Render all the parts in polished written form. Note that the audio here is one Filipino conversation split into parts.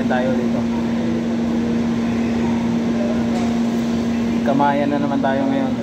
naman tayo dito. Kamayan na naman tayo ngayon.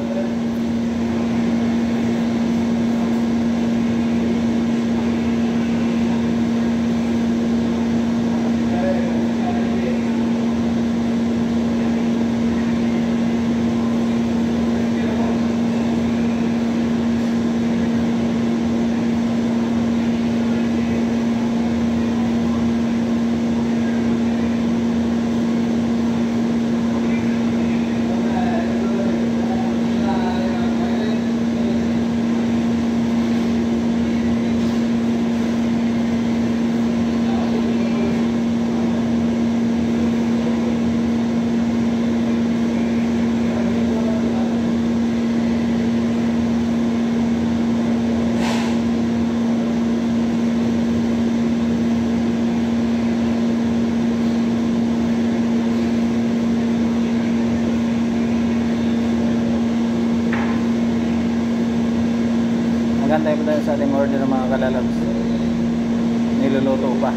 Magantay pa tayo sa ating order ng mga kalalabs. Niluluto pa.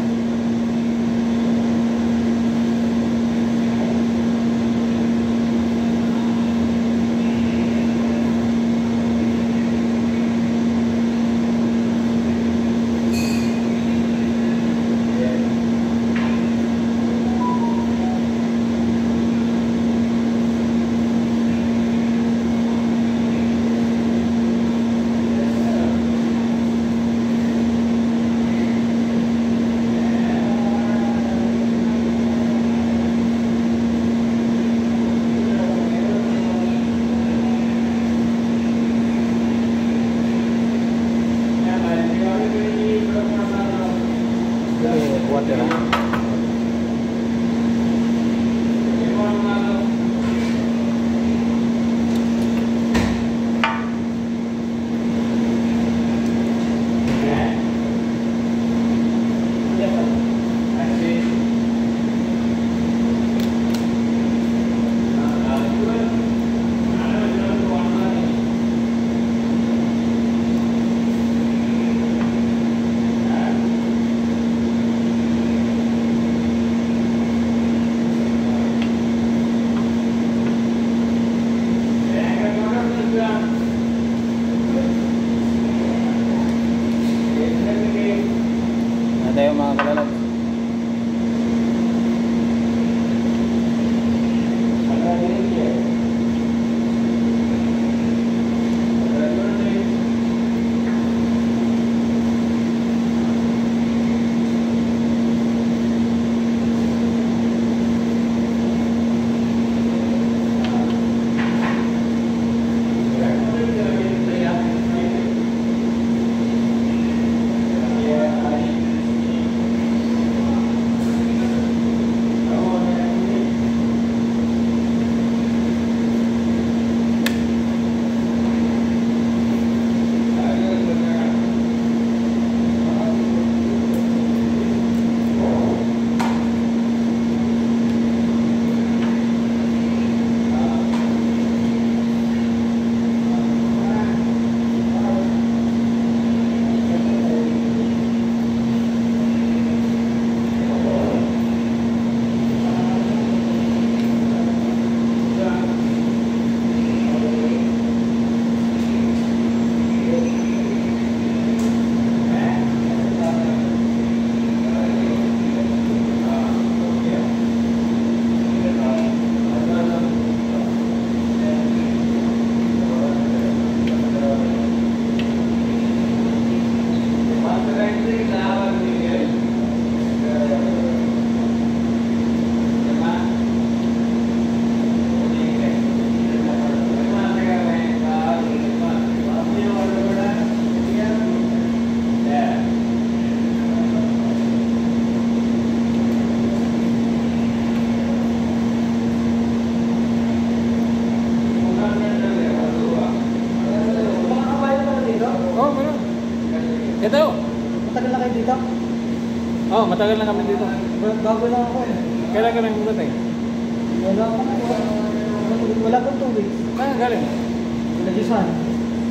Tayo mga kalalabs. Ito. Matagal na kayo dito? Oo, matagal na kami dito. Bago lang ako eh. Kailan ka nang dating? Wala pang 2 weeks. Saan galing? Hajisan.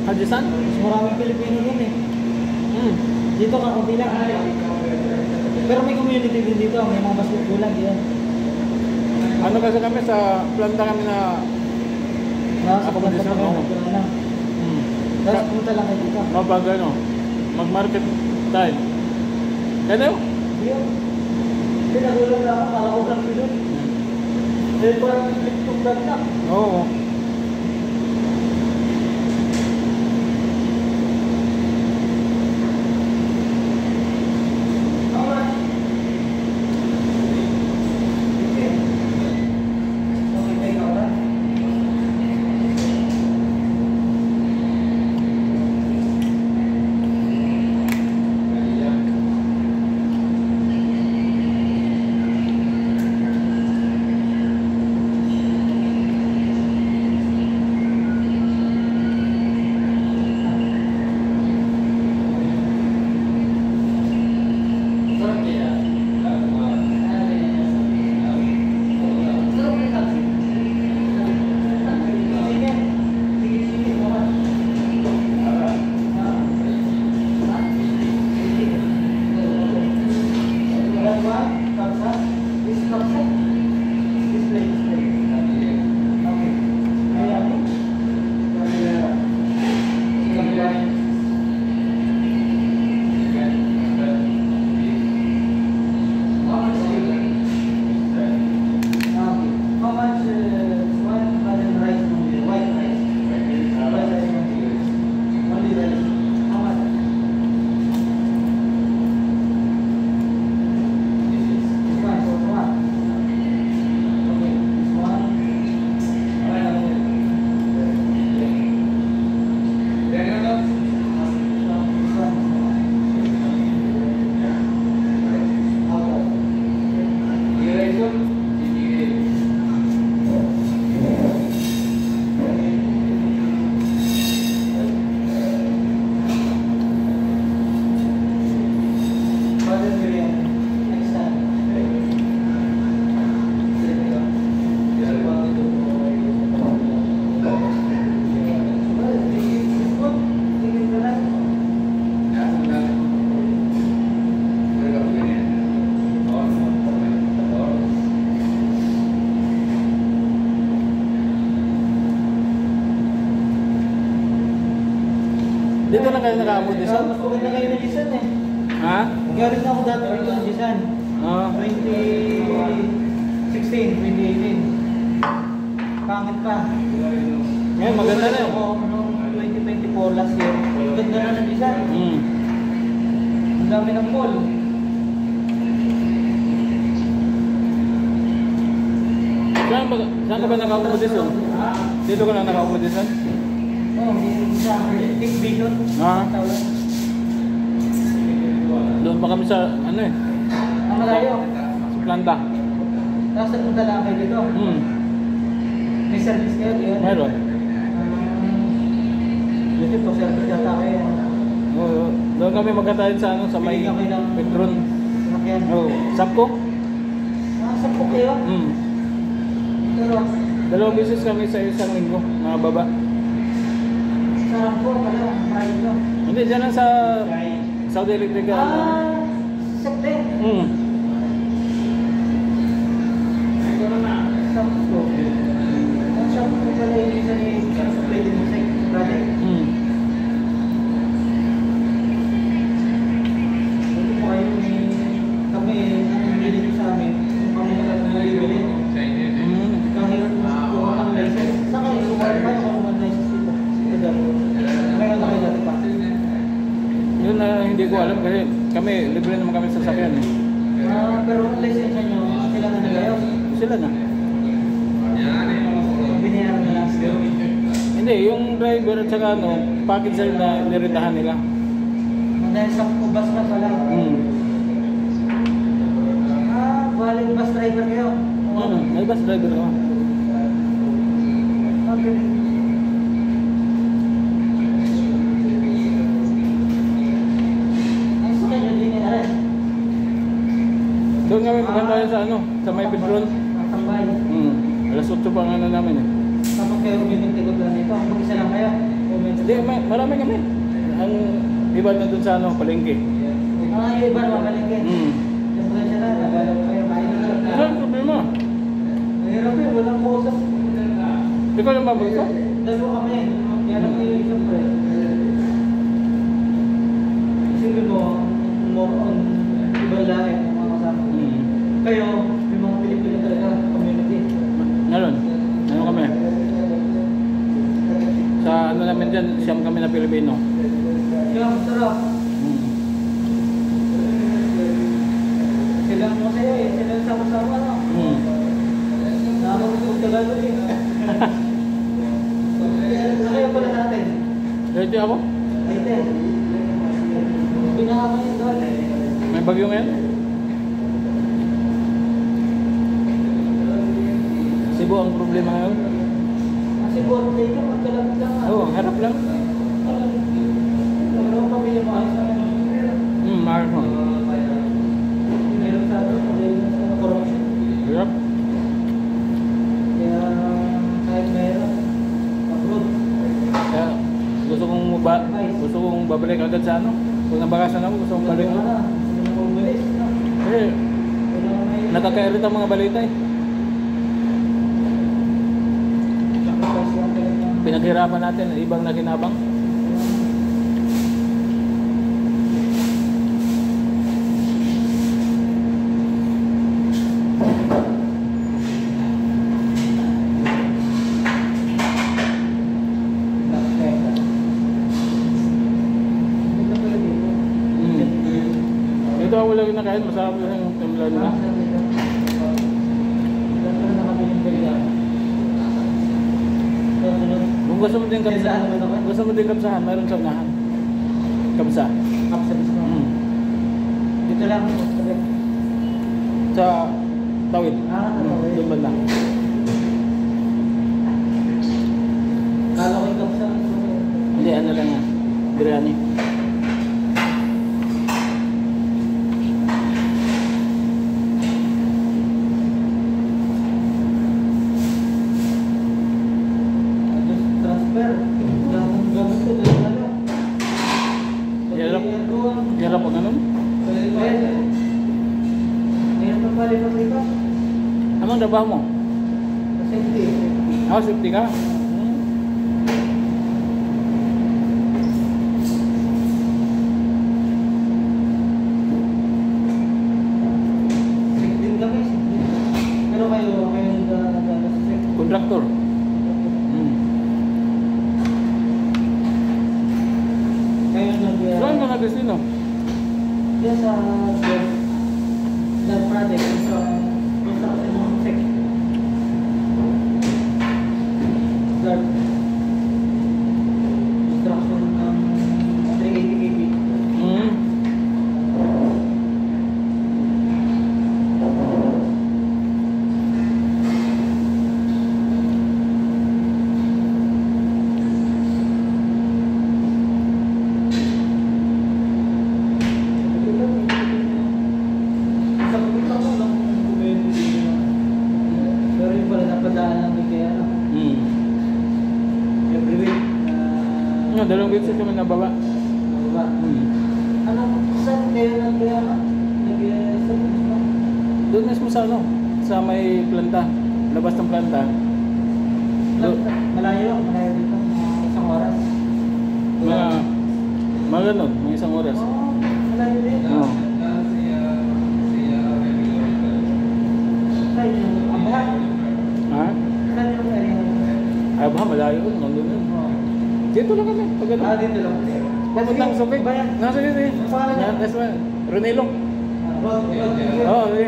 Hajisan? Mas maraming Pilipino dun eh. Dito ka, kunti lang. Pero may community din dito, may mga basketbulan yan. Ano kasi kami sa planta kami na Nasa Ako pupunta din pa sa- oo. kayo lang. Tapos punta lang kayo dito. kapag ano, mag-market tayo. Kaya yun. Yun. Hindi nagulang na ako, kala ko lang yun. Eh, parang itong ganda. Oo. Dito lang kayo nakaabot din sa? Mas maganda kayo na Jisan eh. Ha? Galing na ako dati dito sa Jisan. Oo. 2016, 2018. Pangit pa. Ngayon maganda na yun. Ako noong 2024 last year. Ganda na ng Jisan. Ang dami ng mall. Saan ka ba naka-accommodation? Dito ka na naka-accommodation? Oo, sa Big Vision. Ah. Doon pa kami sa ano eh, Ang malayo. sa planta. Tapos nagpunta lang kayo dito. May service kayo yun? Meron. Dito po, service yata kayo. Oo. Doon kami magkatayin sa ano, sa may Bigyan kayo ng Petron. sasakyan. Oo. Sapko? Sampu kayo? Pero, 2 beses kami sa isang linggo, mga baba. sarap po pala. Mahal ito. Hindi, dyan lang sa Saudi Electrical. Sakte. Sampu. Ang sampu pala yung isa ni Pwede Music Project. Buti po kayo ni kami, ang bilhin sa amin. Kami na lang nalibili. Kahit kung ang license. Saan kayo sumali pa kung ang license dito? Ito. Meron na kayo dati pa. Yun na hindi ko alam kasi kami, libre naman kami sa sasakyan eh. Pero ang license nyo, sila na nagayon. Sila na. Binayaran na lang. Hindi, yung driver at saka ano, package na niritahan nila. Dahil sa bus na pala. Valid bus driver kayo. May bus driver ka. Okay. Ang sakay nyo din na rin. Doon kami magkantayan sa ano, sa may Petron. Ang tambay. Alas 8 pa nga na namin eh. Tapos kayo umiting tikot lang dito. Mag-isa lang kayo. Hindi, marami kami. Ang iba na doon sa ano, palengke. Yung iba naman palengke. Kasi Ikaw lang mabulsa? Dalawa kami. Yan ang siyempre. Isipin mo, more on ibang lahi ang mga kasama. Kayo, yung mga Pilipino talaga, community. Meron. Meron kami. Sa ano namin dyan, siyam kami na Pilipino. Siyam, sarap. Silang masaya eh, silang sama-sama no? Nakakapagod Tagalog eh. Kaya pala natin. Dito ako? Ate. Pinahama yung doon. May bagyo ngayon? Cebu ang problema ngayon? Kasi birthday ka, magkalapit lang ah. Oo, harap lang. Pero ang pamilya mo ayos naman. Marathon. Meron sa atin, meron sa corruption. Hirap. Kaya kahit meron, abroad. Kaya gusto kong babalik agad sa ano. Kung nabakasan ako, gusto kong balik. Wala na, hindi na umalis. Kasi Wala na may... nakaka-irrit ang mga balita eh. Sacrifice lang talaga. Pinaghirapan natin, ibang nakinabang. Ito ako lang nakain, masarap lang yung timlan nila. Kung gusto mo din kapsahan, mayroon sa unahan. Kapsa. Dito lang. Sa tawid. Tawid. Doon banda. Kala ko yung kapsa. Hindi, ano lang yan. Biryani. Transfer. Gamit ko dahil ano. Hirap po ganun. Ngayon pa pala yung dito. Anong trabaho mo? Safety. Safety ka? Safety kami. Pero kayo nagdala sa safety. Contractor. Kayo Saan ka nag-destino? Diyan sa project. Sa construction ng safety. Construction ng 380 kV. Pero yung pala napadaan namin kaya ano, every week. Dalawang beses kami nababa. Nababa. Ano, saan kayo nag-service mo? Doon mismo sa ano? Sa may planta. Labas ng planta. Malayo dito. Isang oras. Mga ganun, mga isang oras. Oo, malayo din. Oo. Saan yung Abha? Ha? Saan yung area? Ay ba, malayo yun. Nandun yun. Oo. Dito lang kami. Pag ano. Dito lang. Papuntang Suki. Bayan. Nasa dito eh. Pangalan niya? That's why. Ronelo. Road. Oo, sige.